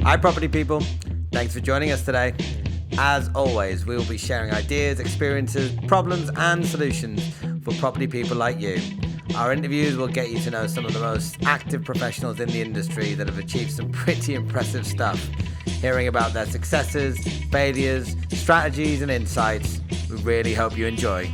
Hi, property people. Thanks for joining us today. As always, we will be sharing ideas, experiences, problems, and solutions for property people like you. Our interviews will get you to know some of the most active professionals in the industry that have achieved some pretty impressive stuff. Hearing about their successes, failures, strategies, and insights, we really hope you enjoy.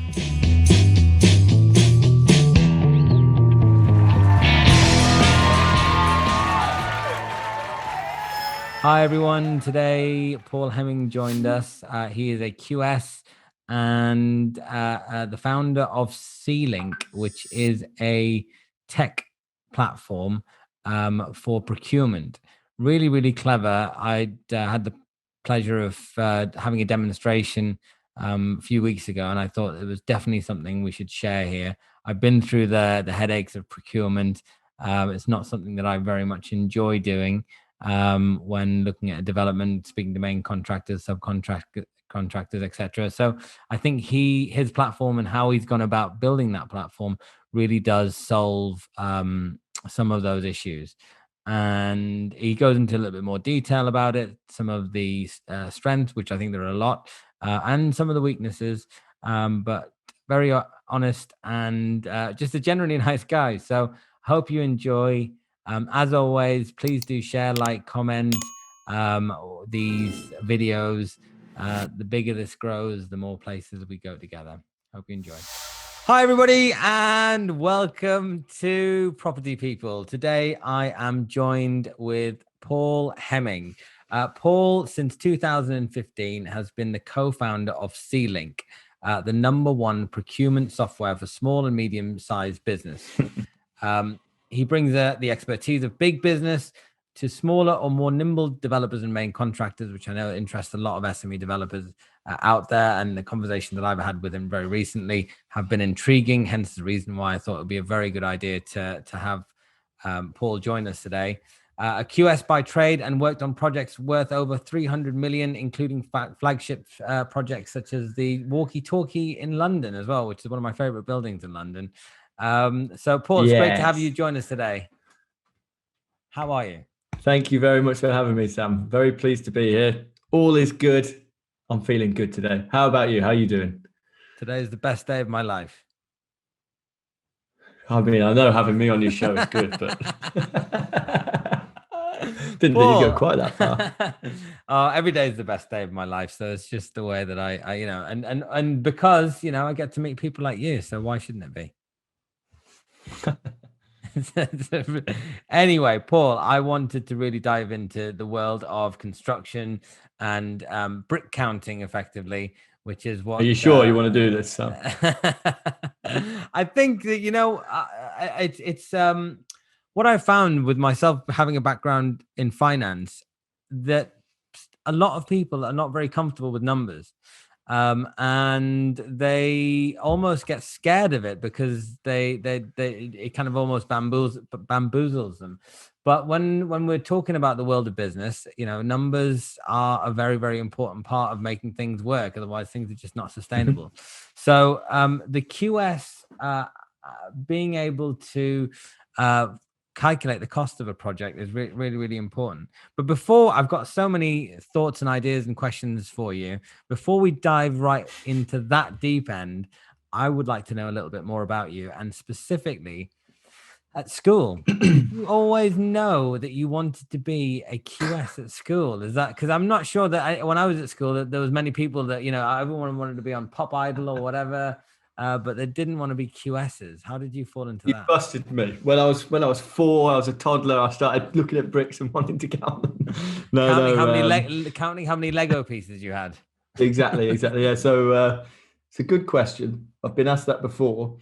Hi everyone, today Paul Hemming joined us. He is a QS and the founder of C-Link, which is a tech platform for procurement. Really, really clever. I had the pleasure of having a demonstration a few weeks ago, and I thought it was definitely something we should share here. I've been through the headaches of procurement. It's not something that I very much enjoy doing. When looking at a development, speaking to main contractors, subcontractors, etc. So I think his platform and how he's gone about building that platform really does solve some of those issues. And he goes into a little bit more detail about it, some of the strengths, which I think there are a lot, and some of the weaknesses, but very honest and just a generally nice guy. So hope you enjoy. As always, please do share, like, comment these videos. The bigger this grows, the more places we go together. Hope you enjoy. Hi, everybody, and welcome to Property People. Today, I am joined with Paul Hemming. Paul, since 2015, has been the co-founder of C-Link, the #1 procurement software for small and medium-sized business. He brings the expertise of big business to smaller or more nimble developers and main contractors, which I know interests a lot of SME developers out there. And the conversation that I've had with him very recently have been intriguing, hence the reason why I thought it would be a very good idea to have Paul join us today. A QS by trade and worked on projects worth over 300 million, including flagship projects such as the Walkie Talkie in London as well, which is one of my favorite buildings in London. So Paul, it's great to have you join us today. How are you? Thank you very much for having me, Sam. Very pleased to be here. All is good. I'm feeling good today. How about you? How are you doing? Today is the best day of my life. I mean, I know having me on your show is good, but didn't think you'd go quite that far. Every day is the best day of my life. So it's just the way that I and because, I get to meet people like you. So why shouldn't it be? Anyway, Paul, I wanted to really dive into the world of construction and brick counting effectively, which is what... Are you sure you want to do this, Sam? I think that, it's what I found with myself having a background in finance, that a lot of people are not very comfortable with numbers. And they almost get scared of it because it kind of almost bamboozles them. But when we're talking about the world of business, numbers are a very, very important part of making things work. Otherwise, things are just not sustainable. So the QS being able to calculate the cost of a project is really, really important. But before, I've got so many thoughts and ideas and questions for you. Before we dive right into that deep end, I would like to know a little bit more about you, and specifically at school. You always know that you wanted to be a QS at school. Is that because I'm not sure that when I was at school that there was many people that everyone wanted to be on Pop Idol or whatever. But they didn't want to be QSs. How did you fall into that? You busted me. When I was 4, I was a toddler. I started looking at bricks and wanting to count them. Counting how many Lego pieces you had. Exactly. Yeah. So it's a good question. I've been asked that before,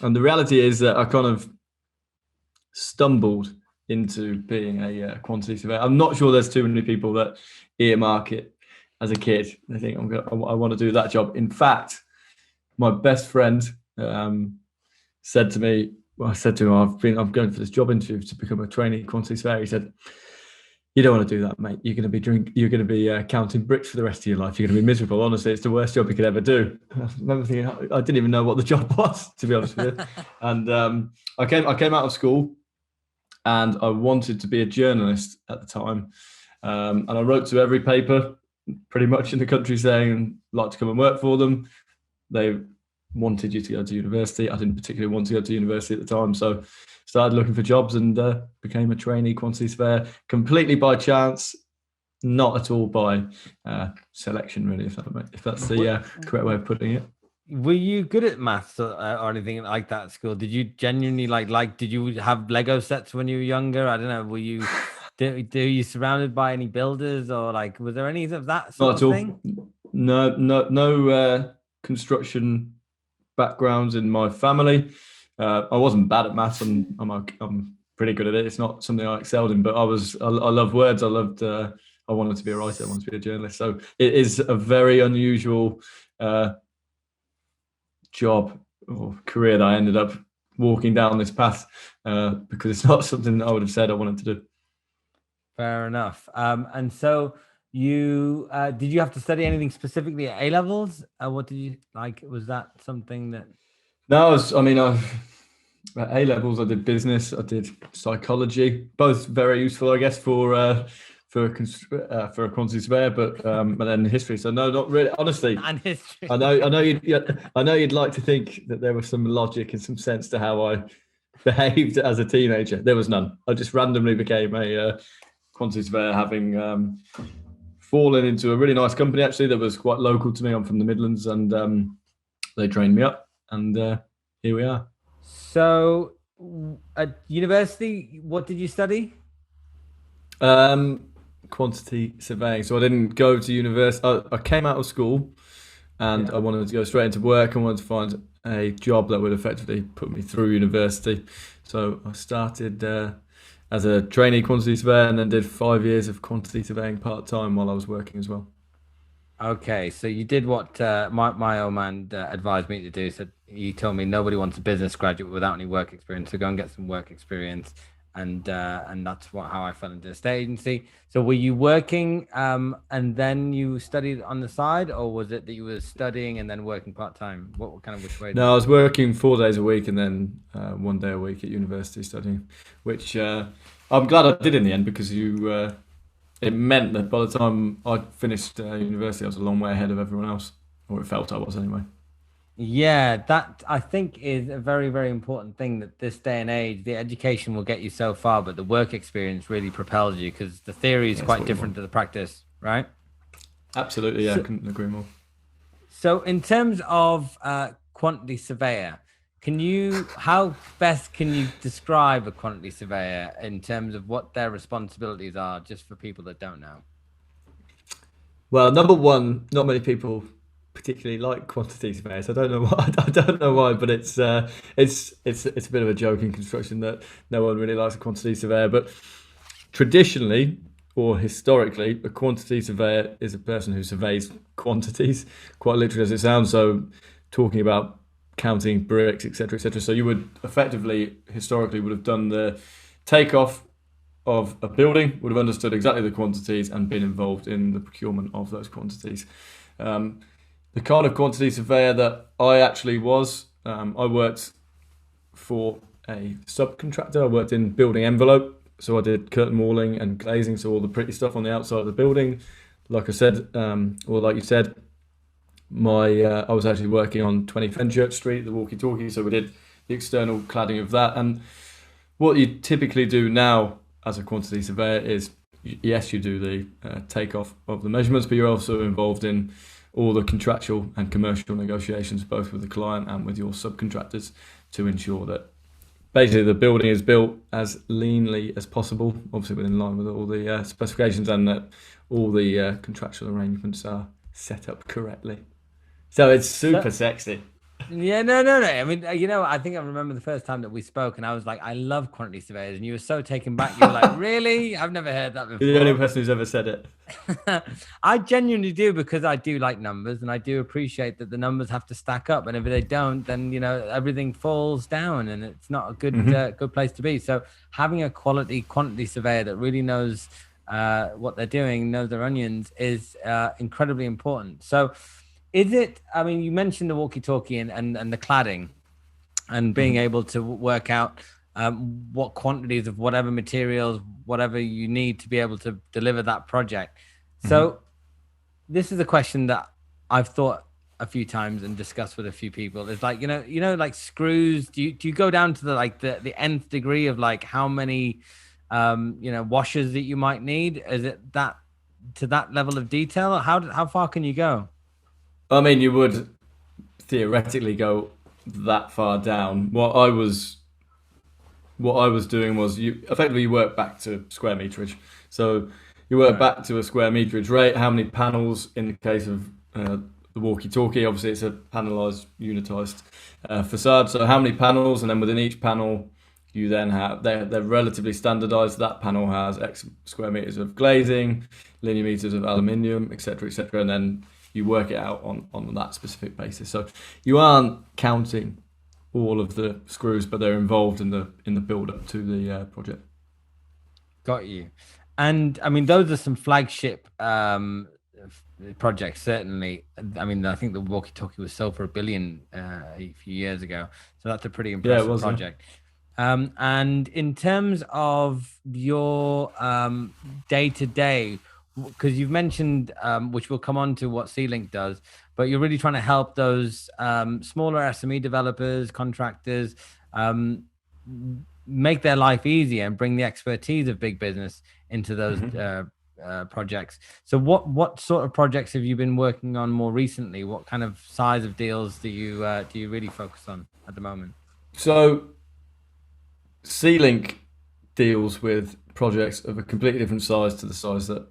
and the reality is that I kind of stumbled into being a quantity surveyor. I'm not sure there's too many people that earmark it as a kid. They think I want to do that job. In fact, my best friend said to me, I said to him, I'm going for this job interview to become a trainee quantity surveyor. He said, "You don't want to do that, mate. You're going to be counting bricks for the rest of your life. You're going to be miserable. Honestly, it's the worst job you could ever do." I remember thinking, I didn't even know what the job was, to be honest with you. And I came out of school, and I wanted to be a journalist at the time. And I wrote to every paper pretty much in the country saying I'd like to come and work for them. They wanted you to go to university. I didn't particularly want to go to university at the time, so started looking for jobs and became a trainee quantity surveyor completely by chance, not at all by selection, really, if that's the correct way of putting it. Were you good at maths or anything like that at school? Did you genuinely like? Did you have Lego sets when you were younger? I don't know. Were you? Do you surrounded by any builders or like? Was there any of that sort of thing? No construction backgrounds in my family. I wasn't bad at maths, and I'm pretty good at it. It's not something I excelled in, but I love words. I loved. I wanted to be a writer. I wanted to be a journalist. So it is a very unusual job or career that I ended up walking down this path because it's not something that I would have said I wanted to do. Fair enough. And so you did you have to study anything specifically at A levels? What did you like? Was that something that? No, at A levels I did business, I did psychology, both very useful, I guess, for a quantity surveyor, but then history. So no, not really. Honestly, And history. I know you'd like to think that there was some logic and some sense to how I behaved as a teenager. There was none. I just randomly became a quantity surveyor, having fallen into a really nice company actually that was quite local to me. I'm from the Midlands, and they trained me up, and here we are. So at university, what did you study? Quantity surveying. So I didn't go to university. I came out of school and I wanted to go straight into work. I wanted to find a job that would effectively put me through university. So I started as a trainee quantity surveyor and then did 5 years of quantity surveying part-time while I was working as well. Okay, so you did what my old man advised me to do. So he told me nobody wants a business graduate without any work experience. So go and get some work experience, and that's how I fell into the state agency. So were you working and then you studied on the side, or was it that you were studying and then working part time? What kind of which way? No, I was working 4 days a week and then 1 day a week at university studying, which I'm glad I did in the end because it meant that by the time I finished university, I was a long way ahead of everyone else, or it felt I was anyway. Yeah, that I think is a very, very important thing that this day and age, the education will get you so far, but the work experience really propels you because the theory is quite different to the practice, right? Absolutely, yeah, I couldn't agree more. So in terms of quantity surveyor, how best can you describe a quantity surveyor in terms of what their responsibilities are, just for people that don't know? Well, number one, not many people particularly like quantity surveyors. I don't know why. I don't know why, but it's a bit of a joke in construction that no one really likes a quantity surveyor. But traditionally or historically, a quantity surveyor is a person who surveys quantities, quite literally as it sounds. So talking about counting bricks, etc., etc. So you would effectively, historically, would have done the takeoff of a building, would have understood exactly the quantities and been involved in the procurement of those quantities. The kind of quantity surveyor that I actually was, I worked for a subcontractor. I worked in building envelope, so I did curtain walling and glazing, so all the pretty stuff on the outside of the building. Like I said, or like you said, I was actually working on 20 Fenchurch Street, the walkie-talkie, so we did the external cladding of that. And what you typically do now as a quantity surveyor is, yes, you do the takeoff of the measurements, but you're also involved in all the contractual and commercial negotiations, both with the client and with your subcontractors, to ensure that basically the building is built as leanly as possible, obviously within line with all the specifications, and that all the contractual arrangements are set up correctly. So it's super sexy. Yeah, no. I mean, I think I remember the first time that we spoke, and I was like, I love quantity surveyors, and you were so taken back. You were like, really? I've never heard that before. You're the only person who's ever said it. I genuinely do, because I do like numbers, and I do appreciate that the numbers have to stack up, and if they don't, then everything falls down, and it's not a good place to be. So having a quality quantity surveyor that really knows what they're doing, knows their onions, is incredibly important. So. You mentioned the walkie-talkie and the cladding and being able to work out what quantities of whatever materials, whatever you need to be able to deliver that project. So this is a question that I've thought a few times and discussed with a few people. It's like, like screws. Do you go down to the nth degree of like how many washers that you might need? Is it that to that level of detail? How far can you go? I mean, you would theoretically go that far down. What I was doing was you work back to square meterage. So you work Right. back to a square meterage rate. How many panels in the case of the walkie-talkie? Obviously, it's a panelized, unitized facade. So how many panels, and then within each panel, you then have they're relatively standardized. That panel has X square meters of glazing, linear meters of aluminium, etc., and then you work it out on that specific basis. So you aren't counting all of the screws, but they're involved in the build up to the project. Got you. And I mean, those are some flagship projects, certainly. I mean, I think the walkie-talkie was sold for 1 billion a few years ago, so that's a pretty Yeah, it impressive was. Yeah. project. And in terms of your day to day, because you've mentioned, which we'll come on to what C-Link does, but you're really trying to help those smaller SME developers, contractors, um, make their life easier and bring the expertise of big business into those projects. So, what sort of projects have you been working on more recently? What kind of size of deals do you really focus on at the moment? So C-Link deals with projects of a completely different size to the size that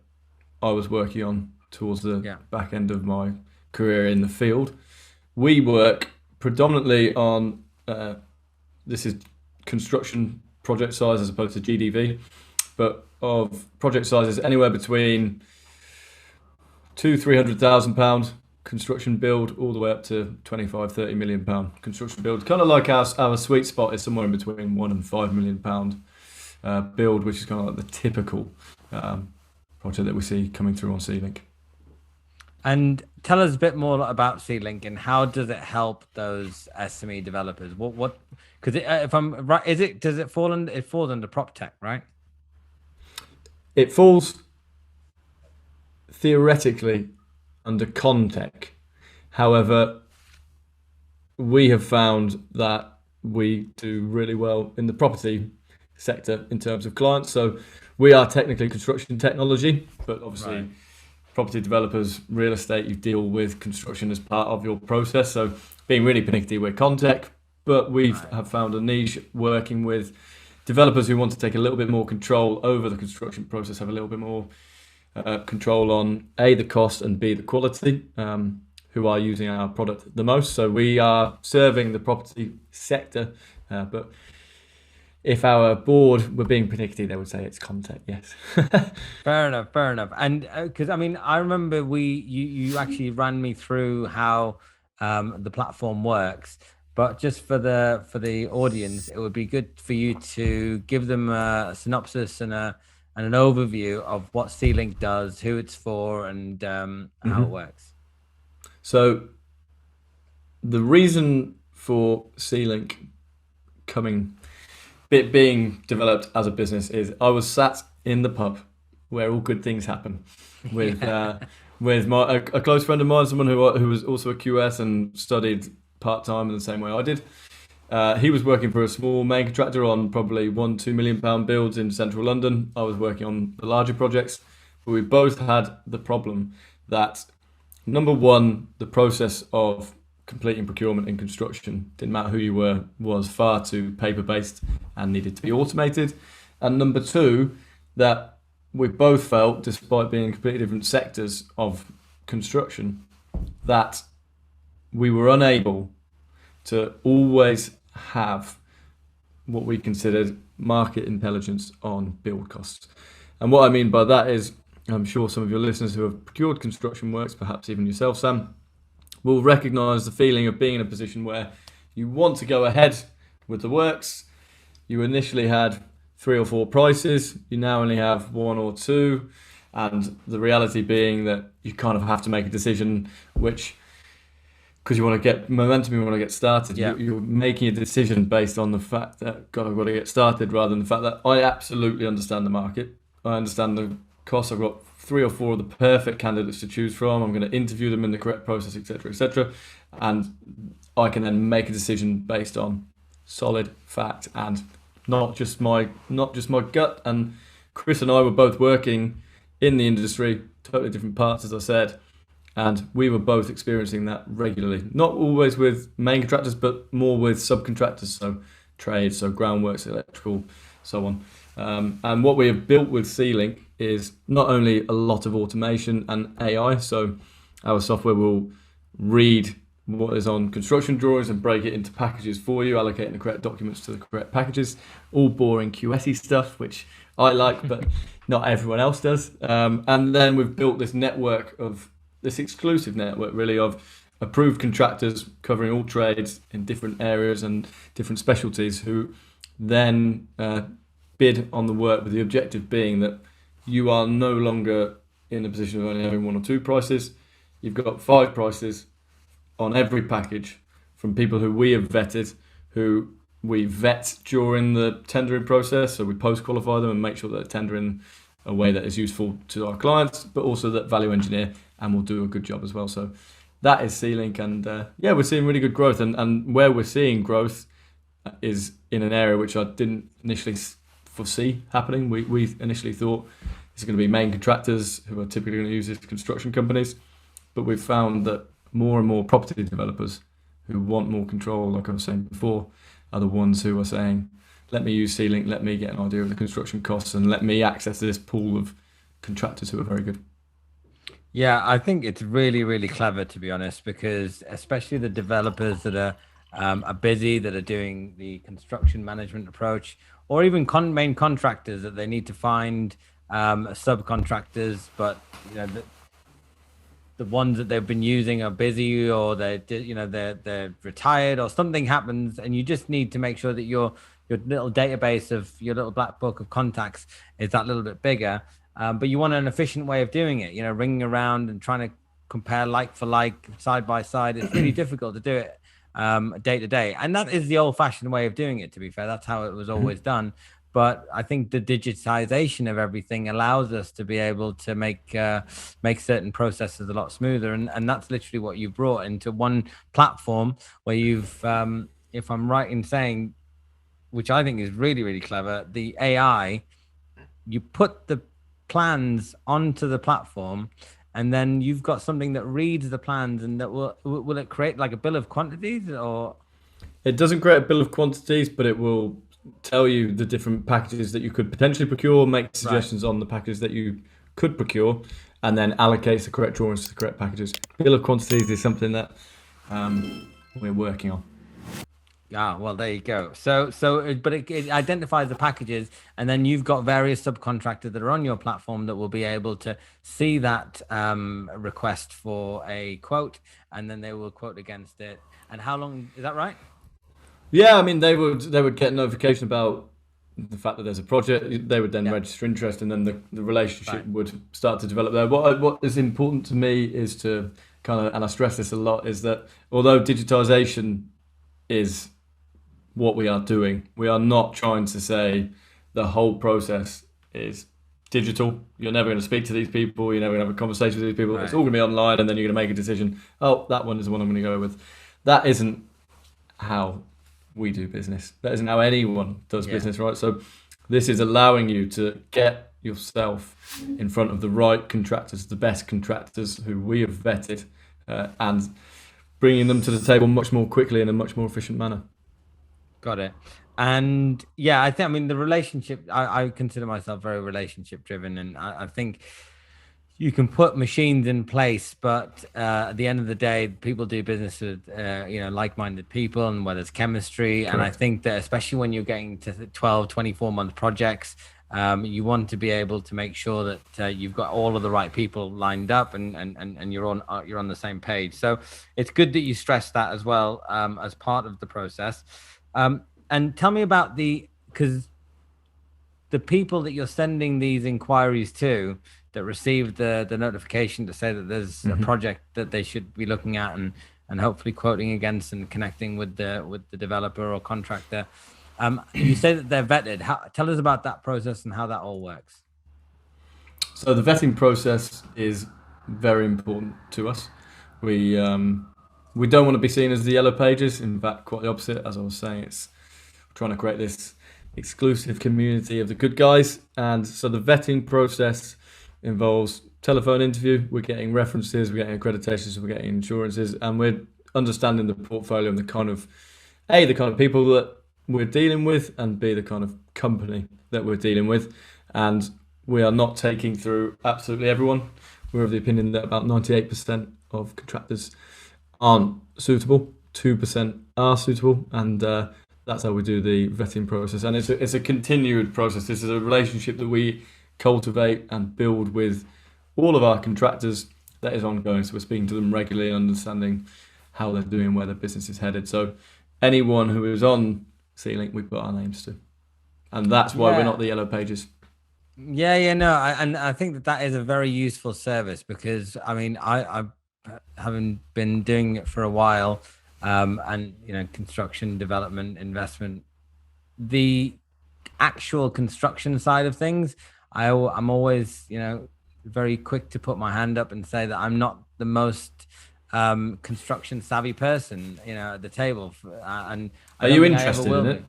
I was working on towards the Yeah. back end of my career in the field. We work predominantly on this is construction project size as opposed to GDV, but of project sizes anywhere between £200,000-300,000 construction build all the way up to 25-30 million pound construction build. Kind of like our sweet spot is somewhere in between £1 and £5 million build, which is kind of like the typical project that we see coming through on C-Link. And tell us a bit more about C-Link and how does it help those SME developers? What? Because if I'm right, does it fall under prop tech, right? It falls theoretically under ConTech. However, we have found that we do really well in the property sector in terms of clients. So we are technically construction technology, but obviously Right. property developers, real estate, you deal with construction as part of your process. So being really pernickety, we're ConTech, but we Right. have found a niche working with developers who want to take a little bit more control over the construction process, have a little bit more control on A, the cost, and B, the quality, who are using our product the most. So we are serving the property sector, but if our board were being pernickety, they would say it's ConTech, yes. Fair enough, fair enough. And because I mean, I remember you actually ran me through how the platform works, but just for the audience, it would be good for you to give them a synopsis and an overview of what C-Link does, who it's for, and how it works. So the reason for C-Link being developed as a business is I was sat in the pub where all good things happen with a close friend of mine, someone who was also a QS and studied part-time in the same way I did. He was working for a small main contractor on probably £1-2 million builds in central London. I was working on the larger projects, but we both had the problem that number one, the process of completing procurement in construction, didn't matter who you were, was far too paper-based and needed to be automated. And number two, that we both felt, despite being in completely different sectors of construction, that we were unable to always have what we considered market intelligence on build costs. And what I mean by that is, I'm sure some of your listeners who have procured construction works, perhaps even yourself, Sam, will recognise the feeling of being in a position where you want to go ahead with the works. You initially had 3 or 4 prices, you now only have 1 or 2, and the reality being that you kind of have to make a decision which because you want to get momentum, you want to get started. Yeah. You're making a decision based on the fact that, God, I've got to get started, rather than the fact that I absolutely understand the market. I understand the costs. I've got 3 or 4 of the perfect candidates to choose from. I'm going to interview them in the correct process, etc., etc. And I can then make a decision based on solid fact and not just my gut. And Chris and I were both working in the industry, totally different parts, as I said, and we were both experiencing that regularly. Not always with main contractors, but more with subcontractors, so trades, so groundworks, electrical, so on. And what we have built with C-Link is not only a lot of automation and AI, so our software will read what is on construction drawings and break it into packages for you, allocating the correct documents to the correct packages. All boring QSy stuff, which I like, but not everyone else does. And then we've built this network of this exclusive network, really, of approved contractors covering all trades in different areas and different specialties, who then bid on the work, with the objective being that you are no longer in a position of only having 1 or 2 prices. You've got 5 prices on every package from people who we have vetted, who we vet during the tendering process. So we post-qualify them and make sure that they're tendering a way that is useful to our clients, but also that value engineer and will do a good job as well. So that is C-Link, and we're seeing really good growth. And where we're seeing growth is in an area which I didn't initially foresee happening. We initially thought it's going to be main contractors who are typically going to use this, construction companies, but we've found that more and more property developers who want more control, like I was saying before, are the ones who are saying, let me use C-Link, let me get an idea of the construction costs, and let me access this pool of contractors who are very good. Yeah, I think it's really, really clever, to be honest, because especially the developers that are busy, that are doing the construction management approach, or even main contractors that they need to find subcontractors, but the ones that they've been using are busy, or they're retired, or something happens, and you just need to make sure that your little database of your little black book of contacts is that little bit bigger. But you want an efficient way of doing it, ringing around and trying to compare like for like, side by side. It's really difficult to do it day to day. And that is the old fashioned way of doing it, to be fair. That's how it was always done. But I think the digitization of everything allows us to be able to make certain processes a lot smoother. And that's literally what you brought into one platform where you've, if I'm right in saying, which I think is really, really clever, the AI, you put the plans onto the platform, and then you've got something that reads the plans, and that will it create like a bill of quantities? Or it doesn't create a bill of quantities, but it will tell you the different packages that you could potentially procure, make suggestions on the packages that you could procure, and then allocates the correct drawings to the correct packages. Bill of quantities is something that we're working on. Ah, well, there you go. But it identifies the packages, and then you've got various subcontractors that are on your platform that will be able to see that request for a quote, and then they will quote against it. And how long is that, right? Yeah, I mean, they would get notification about the fact that there's a project. They would then register interest, and then the relationship would start to develop there. What is important to me is to kind of, and I stress this a lot, is that although digitization is what we are doing, we are not trying to say the whole process is digital. You're never going to speak to these people. You're never going to have a conversation with these people. It's all going to be online, and then you're going to make a decision. Oh, that one is the one I'm going to go with. That isn't how we do business. That isn't how anyone does business, right? So this is allowing you to get yourself in front of the right contractors, the best contractors who we have vetted, and bringing them to the table much more quickly in a much more efficient manner. Got it. And yeah, I mean, the relationship, I consider myself very relationship driven. And I think you can put machines in place, but at the end of the day, people do business with, like-minded people, and where there's chemistry. Correct. And I think that especially when you're getting to 12, 24-month projects, you want to be able to make sure that you've got all of the right people lined up, and you're on the same page. So it's good that you stress that as well, as part of the process. And tell me about because the people that you're sending these inquiries to, that receive the notification to say that there's a project that they should be looking at, and and hopefully quoting against and connecting with the developer or contractor. You say that they're vetted. Tell us about that process and how that all works. So the vetting process is very important to us. We don't want to be seen as the yellow pages. In fact, quite the opposite. As I was saying, it's trying to create this exclusive community of the good guys. And so the vetting process involves telephone interview. We're getting references, we're getting accreditations, we're getting insurances, and we're understanding the portfolio and the kind of people that we're dealing with, and B, the kind of company that we're dealing with. And we are not taking through absolutely everyone. We're of the opinion that about 98% of contractors aren't suitable, 2% are suitable, and that's how we do the vetting process. And it's a continued process. This is a relationship that we cultivate and build with all of our contractors that is ongoing. So we're speaking to them regularly and understanding how they're doing, where their business is headed. So anyone who is on C-Link, we put our names to. And that's why we're not the yellow pages. And I think that is a very useful service, because I mean, I haven't been doing it for a while, and construction, development, investment, the actual construction side of things, I'm always very quick to put my hand up and say that I'm not the most construction savvy person at the table, and are you interested in it?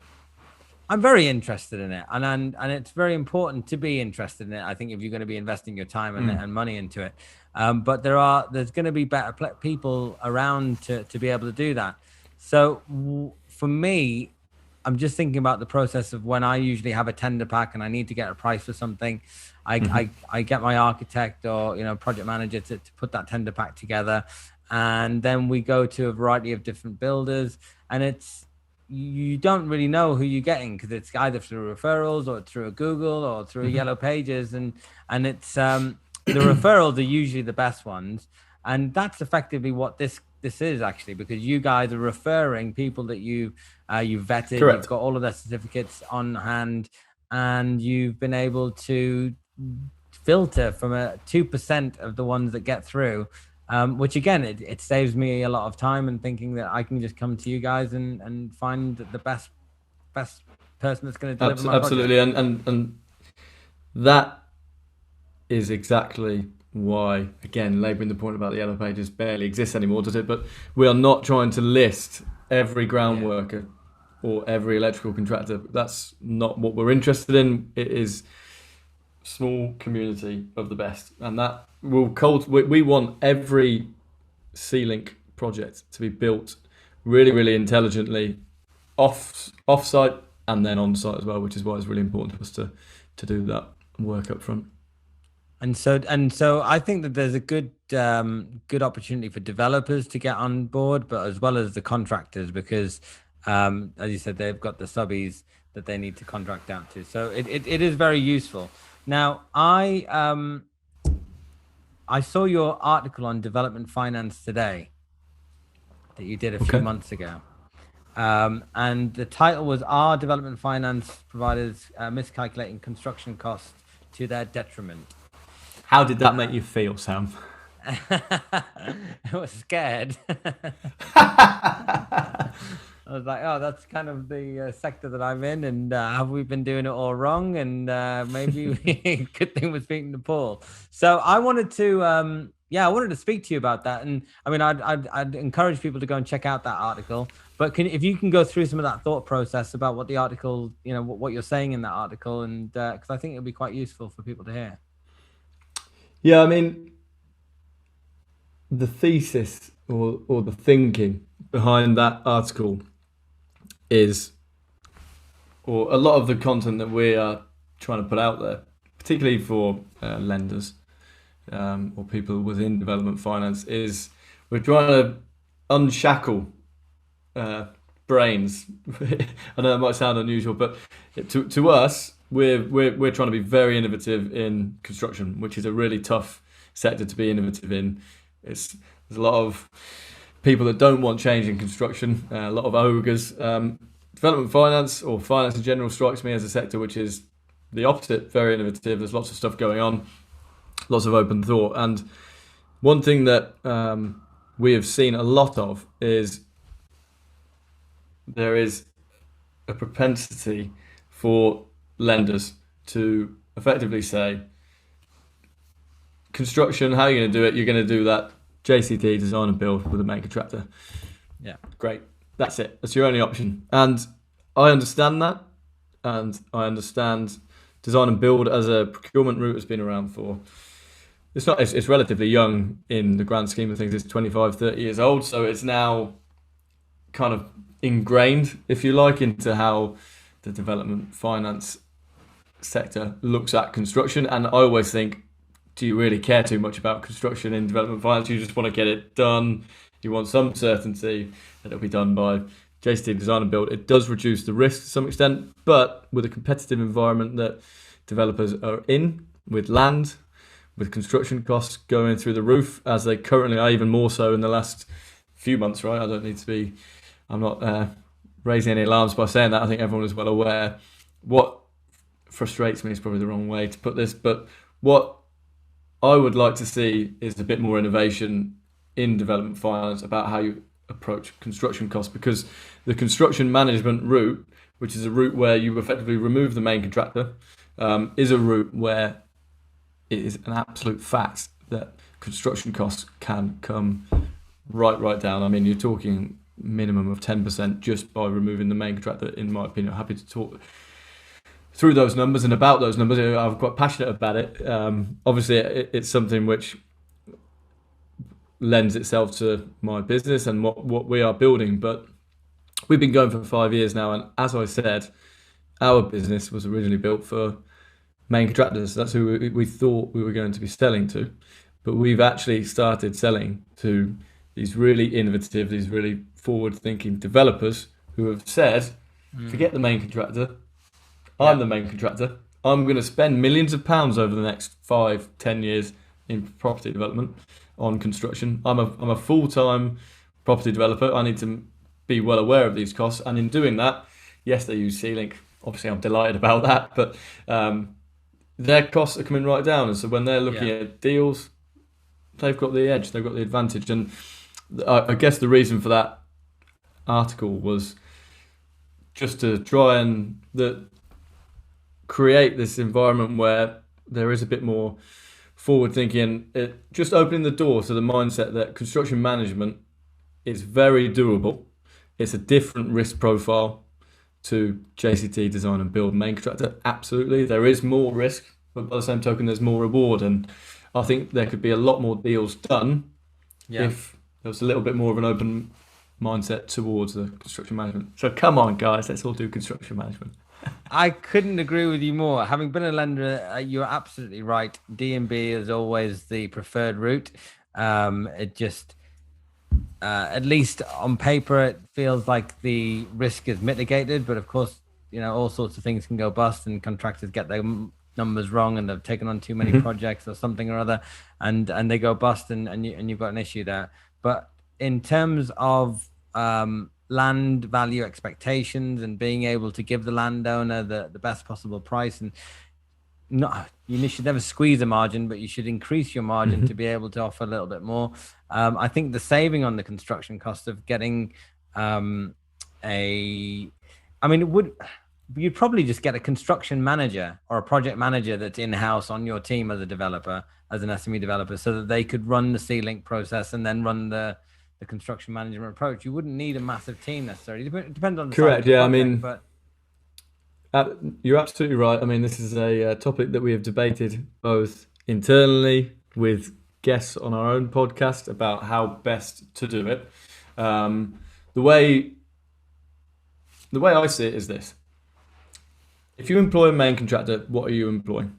I'm very interested in it, and it's very important to be interested in it. I think if you're going to be investing your time and money into it, but there's going to be better people around to be able to do that. So for me, I'm just thinking about the process of when I usually have a tender pack and I need to get a price for something. I get my architect or project manager to put that tender pack together, and then we go to a variety of different builders, and you don't really know who you're getting, because it's either through referrals or through a Google or through a Yellow Pages, and it's the referrals are usually the best ones, and that's effectively what this is actually, because you guys are referring people that you've vetted. Correct. You've got all of their certificates on hand, and you've been able to filter from 2% of the ones that get through. Which again, it saves me a lot of time, and thinking that I can just come to you guys and find the best person that's going to deliver my absolutely project. And that is exactly why, again, labouring the point about the yellow pages barely exists anymore, does it? But we are not trying to list every ground worker or every electrical contractor. That's not what we're interested in. It is small community of the best, and that we want every C-Link project to be built really, really intelligently off-site and then on-site as well, which is why it's really important to us to do that work up front. And so I think that there's a good opportunity for developers to get on board, but as well as the contractors, because as you said, they've got the subbies that they need to contract out to. So it is very useful. Now, I saw your article on development finance today that you did a few months ago. And the title was, "Are development finance providers miscalculating construction costs to their detriment?" How did that make you feel, Sam? I was scared. I was like, oh, that's kind of the sector that I'm in, and have we been doing it all wrong? And maybe good thing we're speaking to Paul. So I wanted to speak to you about that. And I mean, I'd encourage people to go and check out that article. But if you can go through some of that thought process about what the article, what you're saying in that article, and because I think it'll be quite useful for people to hear. Yeah, I mean, the thesis or the thinking behind that article is, or a lot of the content that we are trying to put out there, particularly for lenders or people within development finance, is we're trying to unshackle brains. I know that might sound unusual, but to us, we're trying to be very innovative in construction, which is a really tough sector to be innovative in. There's a lot of people that don't want change in construction, a lot of ogres. Development finance, or finance in general, strikes me as a sector which is the opposite, very innovative. There's lots of stuff going on, lots of open thought. And one thing that we have seen a lot of is there is a propensity for lenders to effectively say, construction, how are you going to do it? You're going to do that JCT, design and build, with a main contractor. Yeah. Great. That's it. That's your only option. And I understand that. And I understand design and build as a procurement route has been around for, it's relatively young in the grand scheme of things. It's 25, 30 years old. So it's now kind of ingrained, if you like, into how the development finance sector looks at construction. And I always think, do you really care too much about construction in development finance? You just want to get it done. You want some certainty that it'll be done by JCT design and build. It does reduce the risk to some extent, but with a competitive environment that developers are in, with land, with construction costs going through the roof, as they currently are, even more so in the last few months, right? I'm not raising any alarms by saying that. I think everyone is well aware. What frustrates me is probably the wrong way to put this, but what I would like to see is a bit more innovation in development finance about how you approach construction costs, because the construction management route, which is a route where you effectively remove the main contractor, is a route where it is an absolute fact that construction costs can come right down. I mean, you're talking minimum of 10% just by removing the main contractor, in my opinion. I'm happy to talk through those numbers and about those numbers. I'm quite passionate about it. Obviously, it's something which lends itself to my business and what we are building. But we've been going for 5 years now, and as I said, our business was originally built for main contractors. That's who we thought we were going to be selling to. But we've actually started selling to these really innovative, these really forward-thinking developers who have said, forget the main contractor. I'm the main contractor. I'm going to spend millions of pounds over the next 5-10 years in property development on construction. I'm a full-time property developer. I need to be well aware of these costs. And in doing that, yes, they use C-Link. Obviously, I'm delighted about that. But their costs are coming right down. And so when they're looking at deals, they've got the edge. They've got the advantage. And I guess the reason for that article was just to try and create this environment where there is a bit more forward thinking, just opening the door to the mindset that construction management is very doable. It's a different risk profile to JCT design and build main contractor. Absolutely, there is more risk, but by the same token, there's more reward. And I think there could be a lot more deals done if there was a little bit more of an open mindset towards the construction management. So come on, guys, let's all do construction management. I couldn't agree with you more. Having been a lender, you're absolutely right. D&B is always the preferred route. It just, at least on paper, it feels like the risk is mitigated. But of course, all sorts of things can go bust, and contractors get their numbers wrong, and they've taken on too many projects or something or other, and they go bust, and you've got an issue there. But in terms of land value expectations and being able to give the landowner the best possible price, and you should never squeeze a margin, but you should increase your margin to be able to offer a little bit more. I think the saving on the construction cost of getting you'd probably just get a construction manager or a project manager that's in-house on your team as a developer, as an SME developer, so that they could run the C-Link process and then run the construction management approach. You wouldn't need a massive team necessarily. It depends on the correct. Size of the Yeah, project, but you're absolutely right. I mean, this is a topic that we have debated both internally with guests on our own podcast about how best to do it. The way I see it is this: if you employ a main contractor, what are you employing?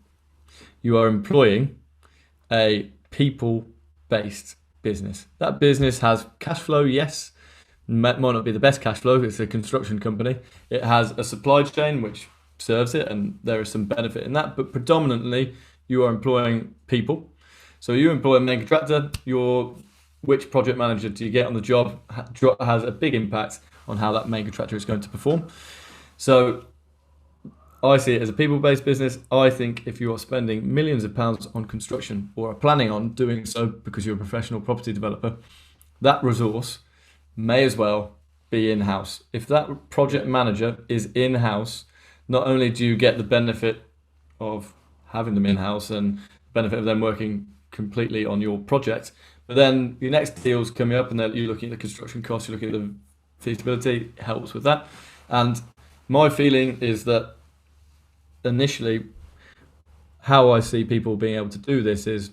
You are employing a people-based business. That business has cash flow, yes. Might not be the best cash flow. It's a construction company. It has a supply chain which serves it, and there is some benefit in that. But predominantly, you are employing people. So you employ a main contractor. Which project manager do you get on the job has a big impact on how that main contractor is going to perform. So I see it as a people-based business. I think if you are spending millions of pounds on construction, or are planning on doing so because you're a professional property developer, that resource may as well be in-house. If that project manager is in-house, not only do you get the benefit of having them in-house and benefit of them working completely on your project, but then your next deal's coming up and then you're looking at the construction costs, you're looking at the feasibility, helps with that. And my feeling is that initially, how I see people being able to do this is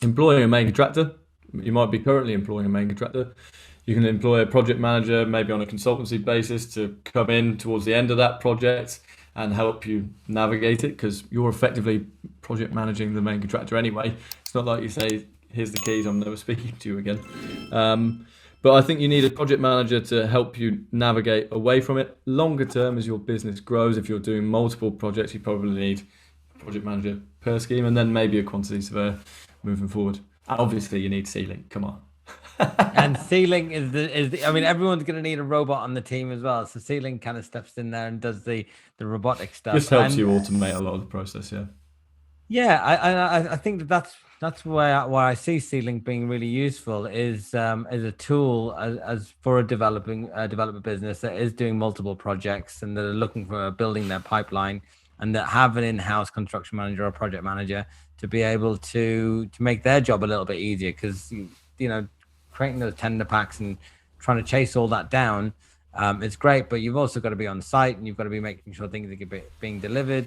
employing a main contractor. You might be currently employing a main contractor. You can employ a project manager, maybe on a consultancy basis, to come in towards the end of that project and help you navigate it, because you're effectively project managing the main contractor anyway. It's not like you say, here's the keys, I'm never speaking to you again. But I think you need a project manager to help you navigate away from it. Longer term, as your business grows, if you're doing multiple projects, you probably need a project manager per scheme, and then maybe a quantity surveyor moving forward. And obviously you need C-Link, come on. And C-Link is the I mean, everyone's going to need a robot on the team as well. So C-Link kind of steps in there and does the robotic stuff. Just helps you automate a lot of the process, yeah. Yeah, I think that's where I see C-Link being really useful is as a tool as for a developer business that is doing multiple projects and that are looking for building their pipeline and that have an in-house construction manager or project manager to be able to make their job a little bit easier, because creating those tender packs and trying to chase all that down, it's great, but you've also got to be on site and you've got to be making sure things are being delivered.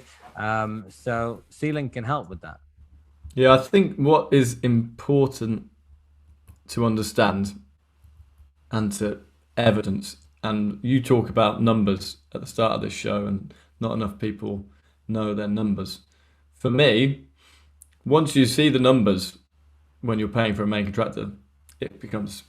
So C-Link can help with that. Yeah, I think what is important to understand and to evidence, and you talk about numbers at the start of this show, and not enough people know their numbers. For me, once you see the numbers when you're paying for a main contractor, it becomes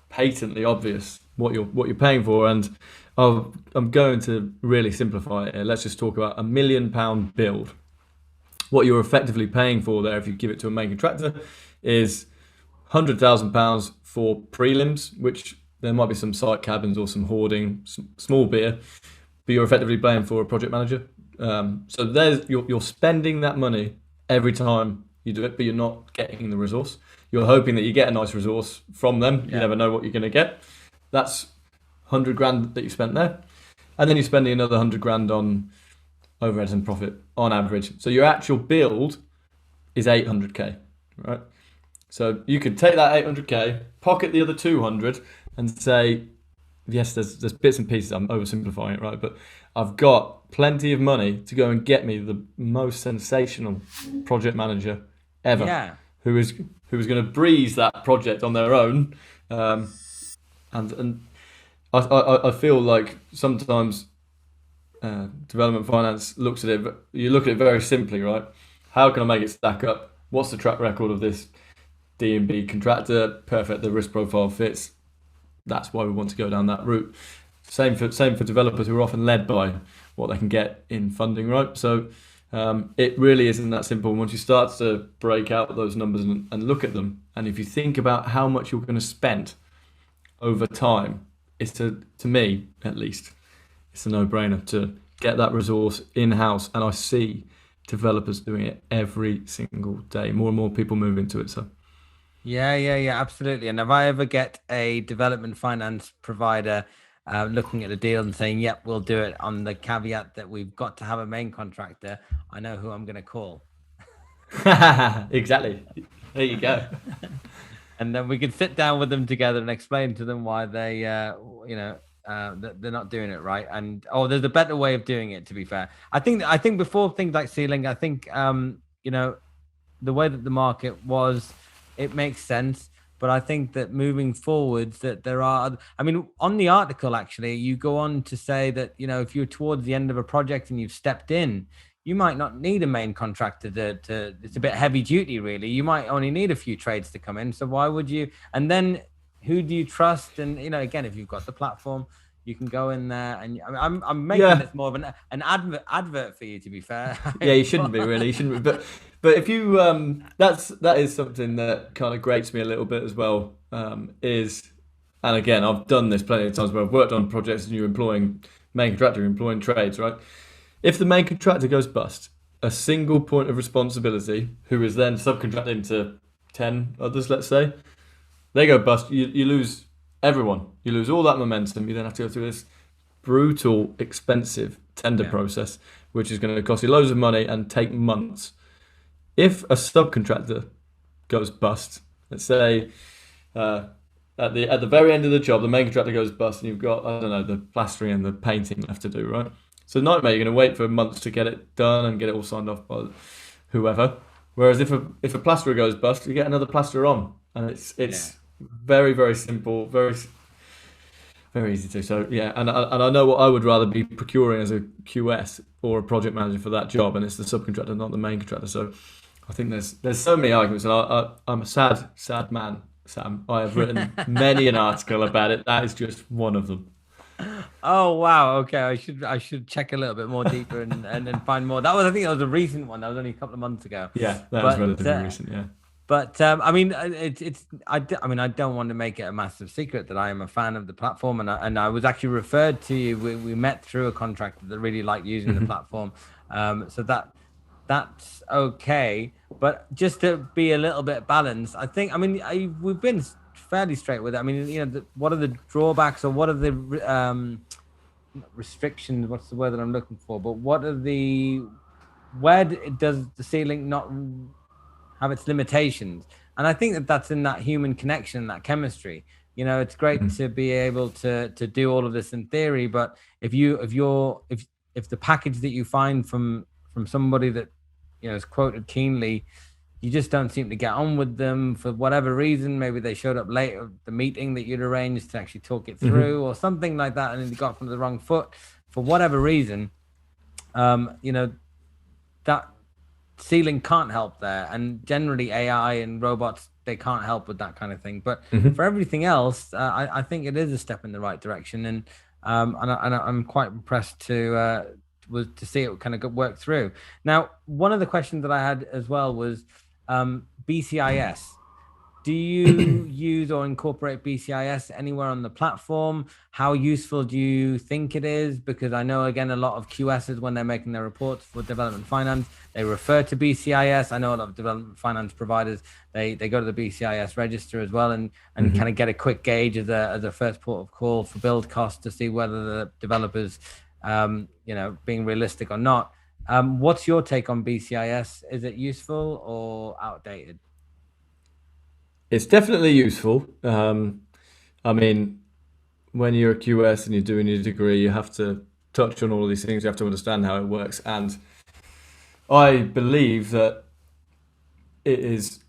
patently obvious what you're paying for. And I'm going to really simplify it here. Let's just talk about £1 million build. What you're effectively paying for there, if you give it to a main contractor, is £100,000 for prelims, which there might be some site cabins or some hoarding, some small beer, but you're effectively paying for a project manager. So you're spending that money every time you do it, but you're not getting the resource. You're hoping that you get a nice resource from them. You never know what you're going to get. That's 100 grand that you spent there. And then you're spending another 100 grand on overheads and profit on average. So your actual build is 800k, right? So you could take that 800k, pocket the other 200 and say, yes, there's bits and pieces, I'm oversimplifying it, right? But I've got plenty of money to go and get me the most sensational project manager ever, who is going to breeze that project on their own. And I feel like sometimes development finance looks at it, but you look at it very simply, right? How can I make it stack up? What's the track record of this D&B contractor? Perfect, the risk profile fits. That's why we want to go down that route. Same for developers who are often led by what they can get in funding, right? So it really isn't that simple. Once you start to break out those numbers and look at them, and if you think about how much you're going to spend over time, it's to me at least, it's a no-brainer to get that resource in-house. And I see developers doing it every single day. More and more people move into it. So. Yeah, absolutely. And if I ever get a development finance provider looking at a deal and saying, yep, we'll do it on the caveat that we've got to have a main contractor, I know who I'm going to call. Exactly. There you go. And then we can sit down with them together and explain to them why they, they're not doing it right. And, there's a better way of doing it, to be fair. I think before things like C-Link, I think, the way that the market was, it makes sense. But I think that moving forwards, that there are, on the article, actually, you go on to say that, if you're towards the end of a project and you've stepped in, you might not need a main contractor to it's a bit heavy duty, really. You might only need a few trades to come in. So why would you? And then who do you trust? And, again, if you've got the platform, you can go in there, and I'm making this more of an advert for you, to be fair. Yeah, you shouldn't be, really. You shouldn't be. But if you that is something that kind of grates me a little bit as well. And again, I've done this plenty of times where I've worked on projects and you're employing main contractor, you're employing trades, right? If the main contractor goes bust, a single point of responsibility, who is then subcontracted into 10 others, let's say, they go bust, you lose everyone. You lose all that momentum. You then have to go through this brutal, expensive tender process, which is going to cost you loads of money and take months. If a subcontractor goes bust, let's say at the very end of the job, the main contractor goes bust, and you've got, I don't know, the plastering and the painting left to do, right? So nightmare. You're going to wait for months to get it done and get it all signed off by whoever. Whereas if a plasterer goes bust, you get another plasterer on, and it's very, very simple, very easy to. So yeah, and I know what I would rather be procuring as a QS or a project manager for that job, and it's the subcontractor, not the main contractor. So I think there's so many arguments, and I'm a sad man, Sam. I have written many an article about it. That is just one of them. Oh wow, okay. I should check a little bit more deeper and find more. I think that was a recent one. That was only a couple of months ago. Yeah, that was relatively recent. Yeah. But I mean, I mean, I don't want to make it a massive secret that I am a fan of the platform, and I was actually referred to you. We met through a contractor that really liked using the platform, so that's okay. But just to be a little bit balanced, I think. I mean, we've been fairly straight with it. I mean, what are the drawbacks, or what are the restrictions? What's the word that I'm looking for? But does the ceiling not have its limitations? And I think that's in that human connection, that chemistry. It's great to be able to do all of this in theory, but if the package that you find from somebody that is quoted keenly, you just don't seem to get on with them for whatever reason. Maybe they showed up late at the meeting that you'd arranged to actually talk it through, or something like that, and they got from the wrong foot for whatever reason. That ceiling can't help there, and generally AI and robots, they can't help with that kind of thing. But for everything else, I think it is a step in the right direction, and I'm quite impressed to see it kind of work through. Now, one of the questions that I had as well was BCIS. Do you use or incorporate BCIS anywhere on the platform? How useful do you think it is? Because I know, again, a lot of QSs, when they're making their reports for development finance, they refer to BCIS. I know a lot of development finance providers, they go to the BCIS register as well, and kind of get a quick gauge as a first port of call for build costs to see whether the developers, being realistic or not. What's your take on BCIS? Is it useful or outdated? It's definitely useful. I mean, when you're a QS and you're doing your degree, you have to touch on all of these things. You have to understand how it works. And I believe that it is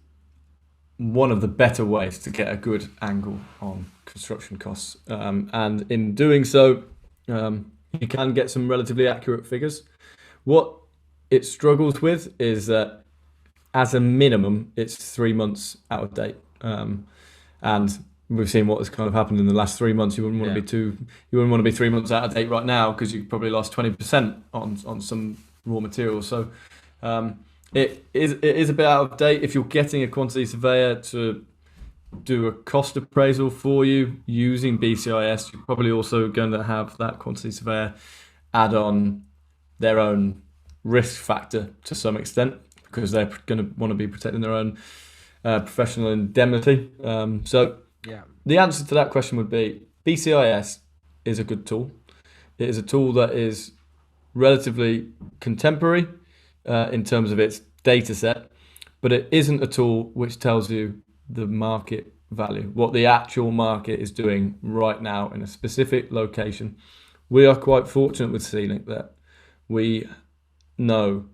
one of the better ways to get a good angle on construction costs. And in doing so, you can get some relatively accurate figures. What it struggles with is that, as a minimum, it's 3 months out of date. And we've seen what has kind of happened in the last 3 months. You wouldn't want to be 3 months out of date right now, because you probably lost 20% on some raw materials. So it is a bit out of date. If you're getting a quantity surveyor to do a cost appraisal for you using BCIS, you're probably also going to have that quantity surveyor add on their own risk factor to some extent, because they're going to want to be protecting their own professional indemnity. So the answer to that question would be BCIS is a good tool. It is a tool that is relatively contemporary in terms of its data set, but it isn't a tool which tells you the market value, what the actual market is doing right now in a specific location. We are quite fortunate with C-Link that we know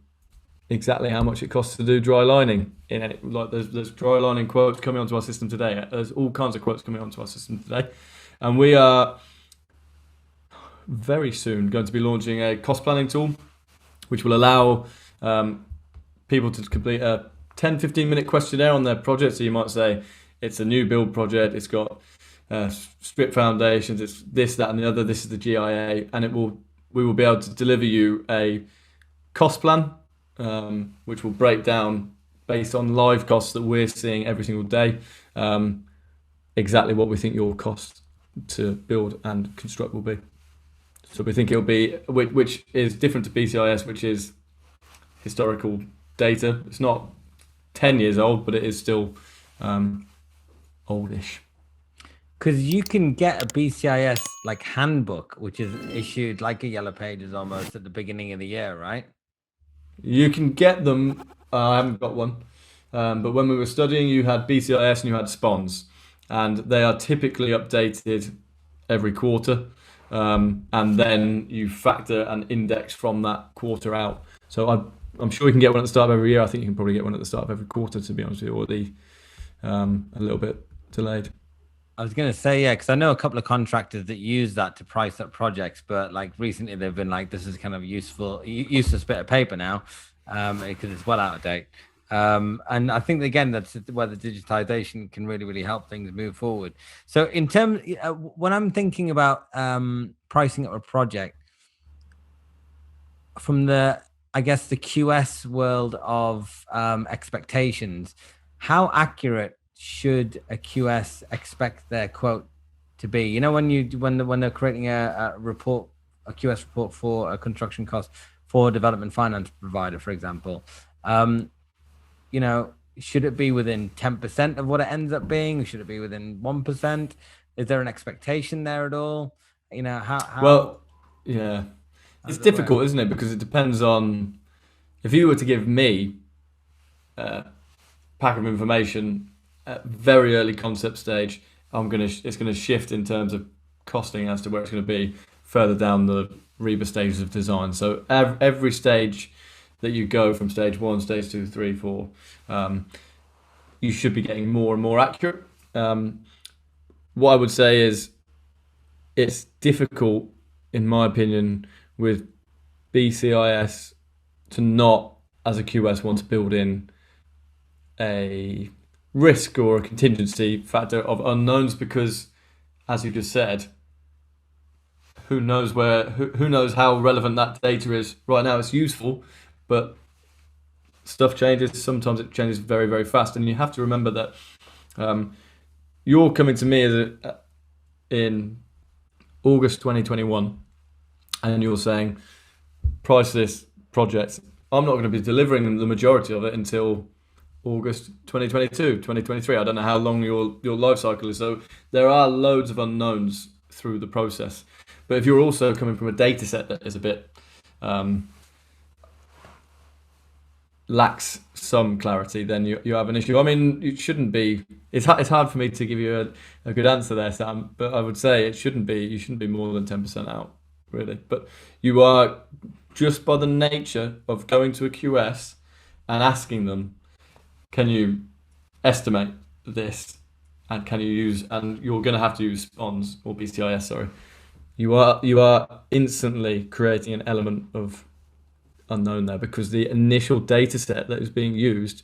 exactly how much it costs to do dry lining. There's dry lining quotes coming onto our system today. There's all kinds of quotes coming onto our system today, and we are very soon going to be launching a cost planning tool, which will allow people to complete a 10-15 minute questionnaire on their project. So you might say it's a new build project, it's got strip foundations, it's this, that, and the other. This is the GIA, and we will be able to deliver you a cost plan, which will break down, based on live costs that we're seeing every single day, exactly what we think your cost to build and construct will be. So we think it'll be, which is different to BCIS, which is historical data. It's not 10 years old, but it is still oldish. Because you can get a BCIS like handbook, which is issued like a yellow pages almost at the beginning of the year, right? You can get them. I haven't got one, but when we were studying, you had BCIS and you had SPONs, and they are typically updated every quarter, and then you factor an index from that quarter out. So I'm sure you can get one at the start of every year. I think you can probably get one at the start of every quarter, to be honest with you, or a little bit delayed. I was going to say, yeah, because I know a couple of contractors that use that to price up projects, but like recently they've been like, this is kind of useless bit of paper now, because it's well out of date. And I think again that's where the digitization can really, really help things move forward. So in terms, when I'm thinking about pricing up a project from I guess the QS world of expectations, how accurate should a QS expect their quote to be? You know, when they're creating a report, a QS report for a construction cost for a development finance provider, for example, you know, should it be within 10% of what it ends up being? Should it be within 1%? Is there an expectation there at all? You know, how Well, yeah, how it's does it work? difficult, isn't it? Because it depends on if you were to give me a pack of information at very early concept stage, it's gonna shift in terms of costing as to where it's going to be further down the Reba stages of design. So every stage that you go from stage 1, stage 2, 3, 4, you should be getting more and more accurate. What I would say is it's difficult, in my opinion, with BCIS to not, as a QS, want to build in a risk or a contingency factor of unknowns because, as you just said, who knows who knows how relevant that data is. Right now it's useful, but stuff changes. Sometimes it changes very, very fast, and you have to remember that you're coming to me in August 2021, and you're saying price this project. I'm not going to be delivering the majority of it until August 2022, 2023. I don't know how long your life cycle is. So there are loads of unknowns through the process. But if you're also coming from a data set that is a bit lacks some clarity, then you have an issue. I mean, it shouldn't be. It's hard for me to give you a good answer there, Sam. But I would say it shouldn't be. You shouldn't be more than 10% out, really. But you are, just by the nature of going to a QS and asking them, can you estimate this, and can you use, and you're going to have to use SPONs or BCIS. Sorry, you are instantly creating an element of unknown there because the initial data set that is being used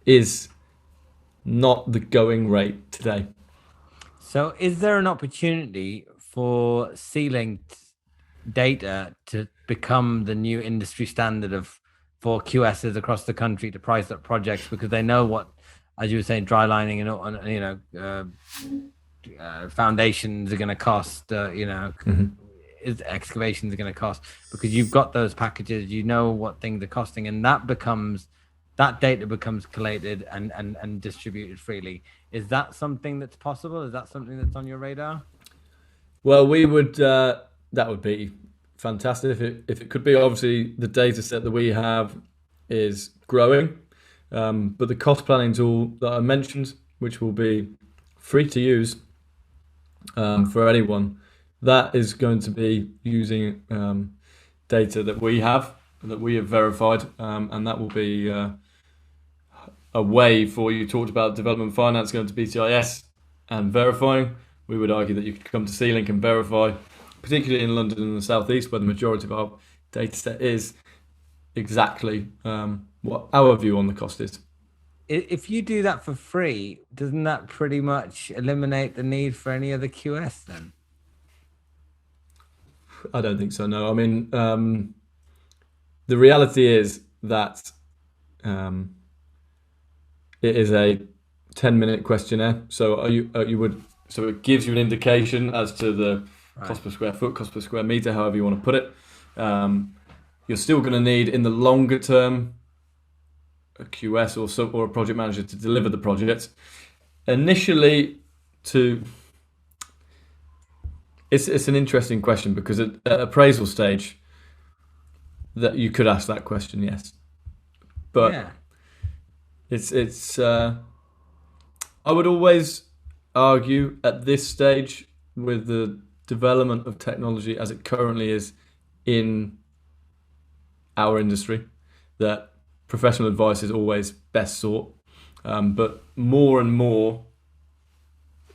is not the going rate today. So, is there an opportunity for C-linked data to become the new industry standard for QSs across the country to price up projects because they know what, as you were saying, dry lining and foundations are going to cost, excavations are going to cost because you've got those packages, you know what things are costing, and that data becomes collated and distributed freely. Is that something that's possible? Is that something that's on your radar? Well, we would. That would be fantastic if it could be. Obviously, the data set that we have is growing, but the cost planning tool that I mentioned, which will be free to use for anyone, that is going to be using data that we have verified, and that will be a way for you. Talked about development finance going to BCIS and verifying. We would argue that you could come to C-Link and verify, particularly in London and the southeast, where the majority of our data set is, exactly what our view on the cost is. If you do that for free, doesn't that pretty much eliminate the need for any other QS then? I don't think so. No, I mean the reality is that it is a 10-minute questionnaire. So so it gives you an indication as to the cost per square foot, cost per square meter, however you want to put it. You're still going to need, in the longer term, a QS or a project manager to deliver the project. Initially, it's an interesting question, because at appraisal stage, that you could ask that question, yes, but Yeah. it's I would always argue at this stage, with the development of technology as it currently is in our industry, that professional advice is always best sought. But more and more,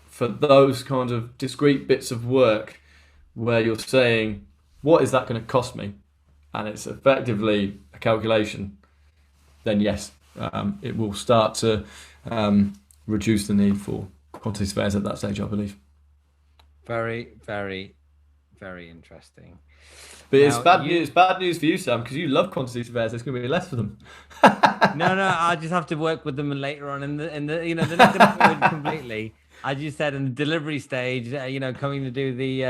for those kind of discrete bits of work where you're saying, what is that going to cost me? And it's effectively a calculation, then yes, it will start to reduce the need for quantity surveyors at that stage, I believe. Very, very, very interesting. But Now, it's bad news for you, Sam, because you love quantity surveyors. There's going to be less for them. No, I just have to work with them later on in the they're not going to do it completely. As you said, in the delivery stage, coming to do the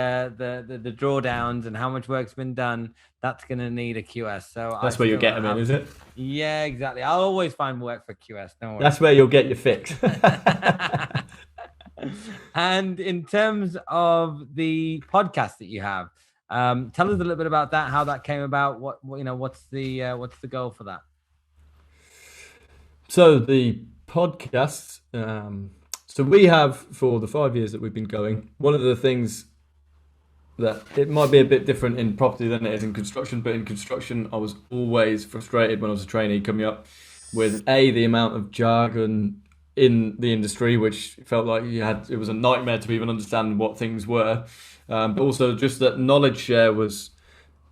drawdowns and how much work's been done, that's going to need a QS. So That's where you'll get them in, is it? Yeah, exactly. I'll always find work for QS. Don't worry. That's where you'll get your fix. And in terms of the podcast that you have, tell us a little bit about that, how that came about. What's the goal for that? So the podcast, so we have, for the 5 years that we've been going, one of the things that it might be a bit different in property than it is in construction, but in construction I was always frustrated when I was a trainee coming up with the amount of jargon in the industry, which felt like it was a nightmare to even understand what things were, but also just that knowledge share was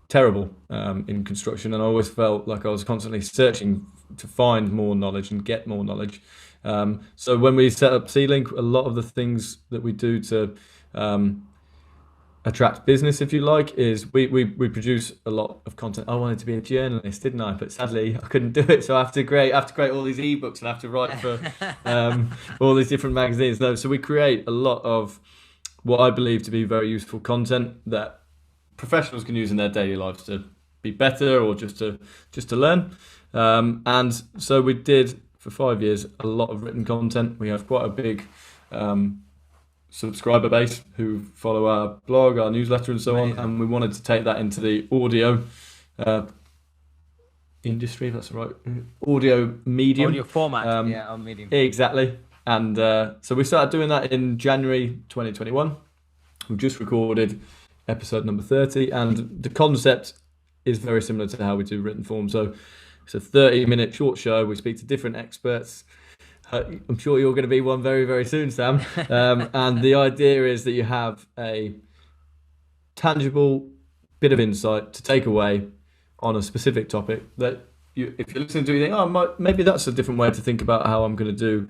terrible in construction, and I always felt like I was constantly searching to find more knowledge and get more knowledge. So when we set up C-Link, a lot of the things that we do to attract business, if you like, is we produce a lot of content. I wanted to be a journalist, didn't I? But sadly, I couldn't do it. So I have to create all these ebooks, and I have to write for all these different magazines. No, so we create a lot of what I believe to be very useful content that professionals can use in their daily lives to be better, or just to learn. And so we did, for 5 years, a lot of written content. We have quite a big subscriber base who follow our blog, our newsletter, and so on. And we wanted to take that into the audio industry, if that's right, audio medium. Audio format, on medium. Exactly. And so we started doing that in January 2021. We've just recorded episode number 30, and the concept is very similar to how we do written form. So it's a 30-minute short show. We speak to different experts. I'm sure you're going to be one very, very soon, Sam. And the idea is that you have a tangible bit of insight to take away on a specific topic that if you're listening to it, you think, oh, maybe that's a different way to think about how I'm going to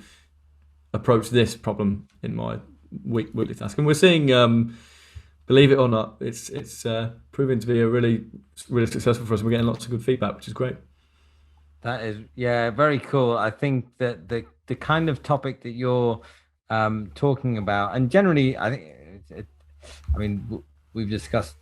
approach this problem in my weekly task. And we're seeing, believe it or not, it's proving to be a really, really successful for us. We're getting lots of good feedback, which is great. That is, very cool. I think that the kind of topic that you're talking about, and generally, I think, we've discussed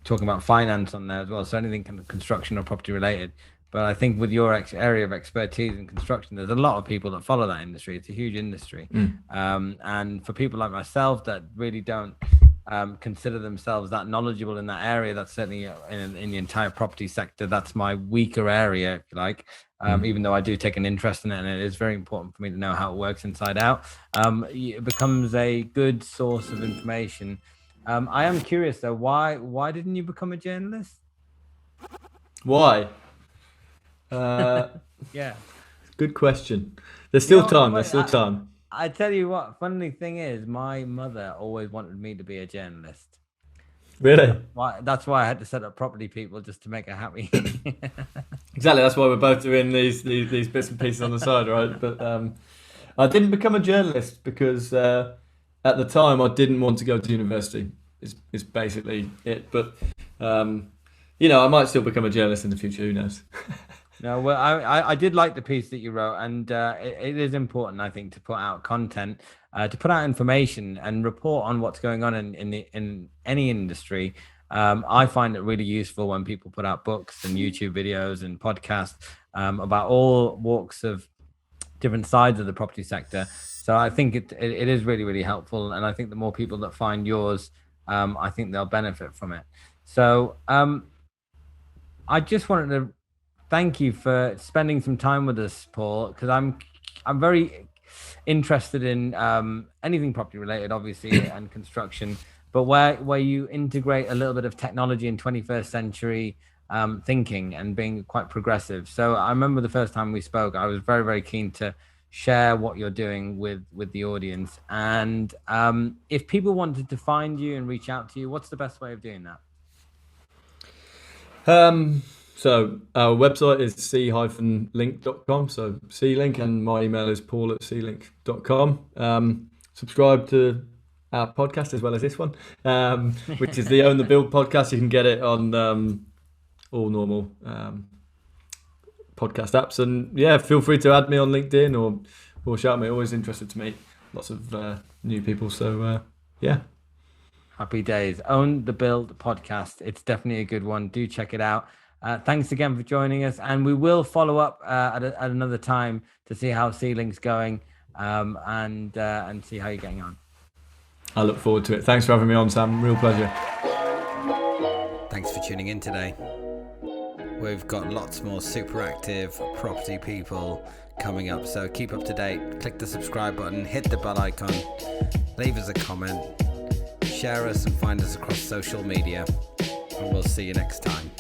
talking about finance on there as well, so anything kind of construction or property related. But I think with your area of expertise in construction, there's a lot of people that follow that industry. It's a huge industry. And for people like myself that really don't consider themselves that knowledgeable in that area, that's certainly in the entire property sector, that's my weaker area, if you like. Even though I do take an interest in it, and it is very important for me to know how it works inside out, it becomes a good source of information. I am curious though, why didn't you become a journalist? Why? Good question. There's still time. There's still time. I tell you what, funny thing is, my mother always wanted me to be a journalist. Really? That's why I had to set up Property People, just to make her happy. Exactly. That's why we're both doing these bits and pieces on the side, right? But I didn't become a journalist because at the time I didn't want to go to university. Is basically it. But I might still become a journalist in the future. Who knows? No, well, I did like the piece that you wrote, and it is important, I think, to put out content, to put out information and report on what's going on in any industry. I find it really useful when people put out books and YouTube videos and podcasts about all walks of different sides of the property sector, So I think it is really, really helpful. And I think the more people that find yours, I think they'll benefit from it. So I just wanted to thank you for spending some time with us, Paul, because I'm very interested in anything property related, obviously, and construction, but where you integrate a little bit of technology in 21st century thinking and being quite progressive. So I remember the first time we spoke, I was very, very keen to share what you're doing with the audience. And if people wanted to find you and reach out to you, what's the best way of doing that? So our website is c-link.com. So C-Link, and my email is paul@c-link.com. Subscribe to our podcast as well as this one, which is the Own the Build podcast. You can get it on all normal podcast apps. And yeah, feel free to add me on LinkedIn or shout me. Always interested to meet lots of new people. So yeah. Happy days. Own the Build podcast. It's definitely a good one. Do check it out. Thanks again for joining us. And we will follow up at another time to see how C-Link's going and see how you're getting on. I look forward to it. Thanks for having me on, Sam. Real pleasure. Thanks for tuning in today. We've got lots more super active property people coming up. So keep up to date. Click the subscribe button, hit the bell icon, leave us a comment. Share us and find us across social media, and we'll see you next time.